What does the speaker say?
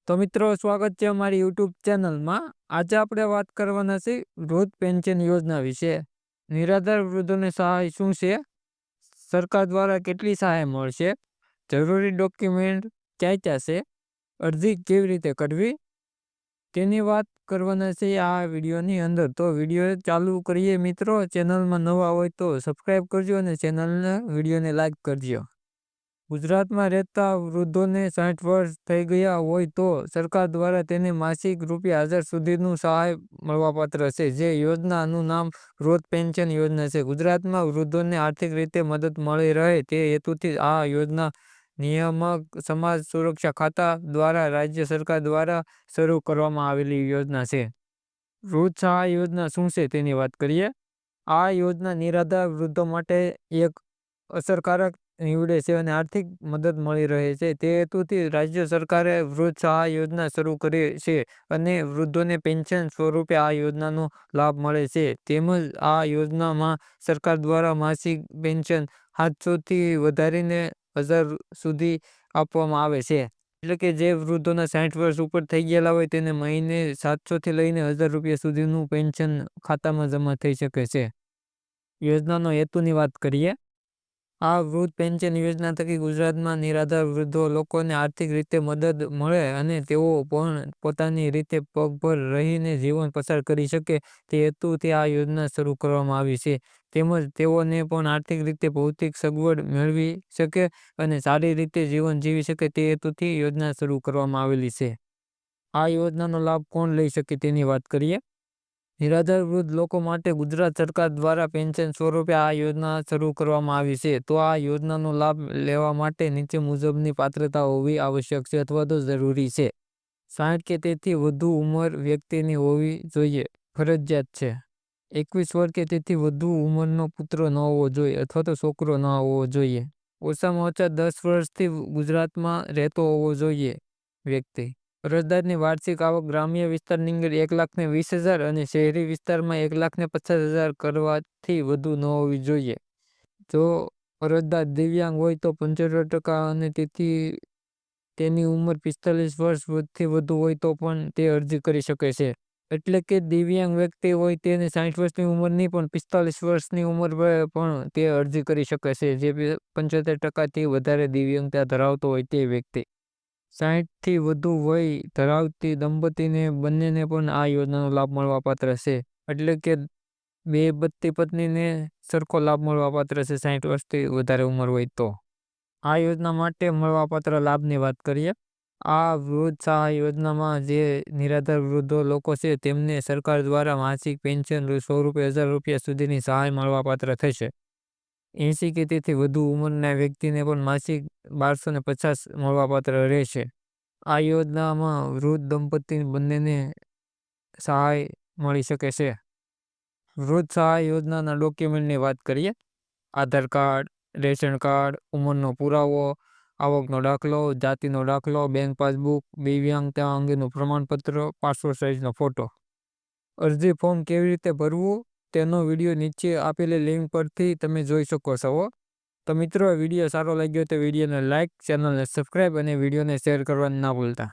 તો મિત્રો સ્વાગત છે અમારી યુટ્યુબ ચેનલમાં. આજે આપણે વાત કરવાના છે વૃદ્ધ પેન્શન યોજના વિશે. નિરાધાર વૃદ્ધોને સહાય શું છે? સરકાર દ્વારા કેટલી સહાય મળશે? જરૂરી ડોક્યુમેન્ટ ક્યાં ક્યાં છે? અરજી કેવી રીતે કરવી? તેની વાત કરવાના છે આ વિડીયોની અંદર. તો વિડીયો ચાલુ કરીએ મિત્રો. ચેનલમાં નવા હોય તો સબસ્ક્રાઈબ કરજો અને વિડીયોને લાઈક કરજો. ગુજરાતમાં રહેતા વૃદ્ધોને 60 વર્ષ થઈ ગયા હોય તો સરકાર દ્વારા તેને માસિક ₹1000 સુધીનું સહાય મળવાપાત્ર છે. જે યોજનાનું નામ વૃદ્ધ પેન્શન યોજના છે. ગુજરાતમાં વૃદ્ધોને આર્થિક રીતે મદદ મળી રહે તે હેતુથી આ યોજના નિયામક સમાજ સુરક્ષા ખાતા દ્વારા રાજ્ય સરકાર દ્વારા શરૂ કરવામાં આવેલી યોજના છે. વૃદ્ધ સહાય યોજના શું છે તેની વાત કરીએ. આ યોજના નિરાધાર વૃદ્ધો માટે એક અસરકારક નીવડે છે અને આર્થિક મદદ મળી રહે છે. તે હેતુથી રાજ્ય સરકારે વૃદ્ધ સહાય યોજના શરૂ કરી છે અને વૃદ્ધોને પેન્શન સ્વરૂપે આ યોજનાનો લાભ મળે છે. તેમજ આ યોજનામાં સરકાર દ્વારા માસિક પેન્શન 700થી વધારીને 1000 સુધી આપવામાં આવે છે. એટલે કે જે વૃદ્ધોના 60 વર્ષ ઉપર થઈ ગયેલા હોય તેને મહિને 700થી લઈને 1000 રૂપિયા સુધીનું પેન્શન ખાતામાં જમા થઈ શકે છે. યોજનાનો હેતુની વાત કરીએ. આ વૃદ્ધ પેન્શન યોજના થકી ગુજરાતમાં નિરાધાર વૃદ્ધો લોકોને આર્થિક રીતે મદદ મળે અને તેઓ પણ પોતાની રીતે પગભર રહીને જીવન પસાર કરી શકે તે હેતુથી આ યોજના શરૂ કરવામાં આવી છે. તેમજ તેઓને પણ આર્થિક રીતે ભૌતિક સગવડ મેળવી શકે અને સારી રીતે જીવન જીવી શકે તે હેતુથી યોજના શરૂ કરવામાં આવેલી છે. આ યોજનાનો લાભ કોણ લઈ શકે તેની વાત કરીએ. નિરાધાર વૃદ્ધ લોકો માટે ગુજરાત સરકાર દ્વારા પેન્શન સ્વરૂપે આ યોજના શરૂ કરવામાં આવી છે. તો આ યોજનાનો લાભ લેવા માટે નીચે મુજબની પાત્રતા હોવી આવશ્યક છે અથવા તો જરૂરી છે. 60 કે તેથી વધુ ઉંમર વ્યક્તિની હોવી જોઈએ, ફરજિયાત છે. 21 વર્ષ કે તેથી વધુ ઉંમરનો પુત્ર ન હોવો જોઈએ અથવા તો છોકરો ન હોવો જોઈએ. ઓછામાં ઓછા 10 વર્ષથી ગુજરાતમાં રહેતો હોવો જોઈએ વ્યક્તિ. અરજદારની વાર્ષિક આવક ગ્રામ્ય વિસ્તારની અંદર 1,20,000 અને શહેરી વિસ્તારમાં 1,50,000 કરવાથી વધુ ન હોવી જોઈએ. જો અરજદાર દિવ્યાંગ હોય તો 75% અને તેથી તેની ઉંમર 45 વર્ષથી વધુ હોય તો પણ તે અરજી કરી શકે છે. એટલે કે દિવ્યાંગ વ્યક્તિ હોય તેને 60 વર્ષની ઉંમર નહીં પણ 45 વર્ષની ઉંમર પણ તે અરજી કરી શકે છે. જે 75%થી વધારે દિવ્યાંગતા ધરાવતો હોય તે વ્યક્તિ. 60થી વધુ વય ધરાવતી દંપતીને બંનેને પણ આ યોજનાનો લાભ મળવાપાત્ર છે. એટલે કે બે પતિ પત્નીને સરખો લાભ મળવાપાત્ર છે 60 વર્ષથી વધારે ઉંમર હોય તો. આ યોજના માટે મળવાપાત્ર લાભની વાત કરીએ. આ વૃદ્ધ સહાય યોજનામાં જે નિરાધાર વૃદ્ધો લોકો છે તેમને સરકાર દ્વારા માસિક પેન્શન સ્વરૂપે 1000 રૂપિયા સુધીની સહાય મળવાપાત્ર થશે. 80 કે તેથી વધુ ઉંમરના વ્યક્તિને પણ માસિક 1250 મળવાપાત્ર રહેશે. આ યોજનામાં વૃદ્ધ દંપતી બંનેને સહાય મળી શકે છે. વૃદ્ધ સહાય યોજનાના ડોક્યુમેન્ટની વાત કરીએ. આધાર કાર્ડ, રેશન કાર્ડ, ઉંમરનો પુરાવો, આવકનો દાખલો, જાતિનો દાખલો, બેંક પાસબુક, દિવ્યાંગતા અંગેનું પ્રમાણપત્ર, પાસપોર્ટ સાઇઝનો ફોટો. અરજી ફોર્મ કેવી રીતે ભરવું તેનો વિડીયો નીચે આપેલી લિંક પરથી તમે જોઈ શકો છો. તો મિત્રો વિડીયો સારો લાગ્યો તો વિડીયોને લાઇક, ચેનલને સબસ્ક્રાઈબ અને વિડીયોને શેર કરવાનું ના ભૂલતા.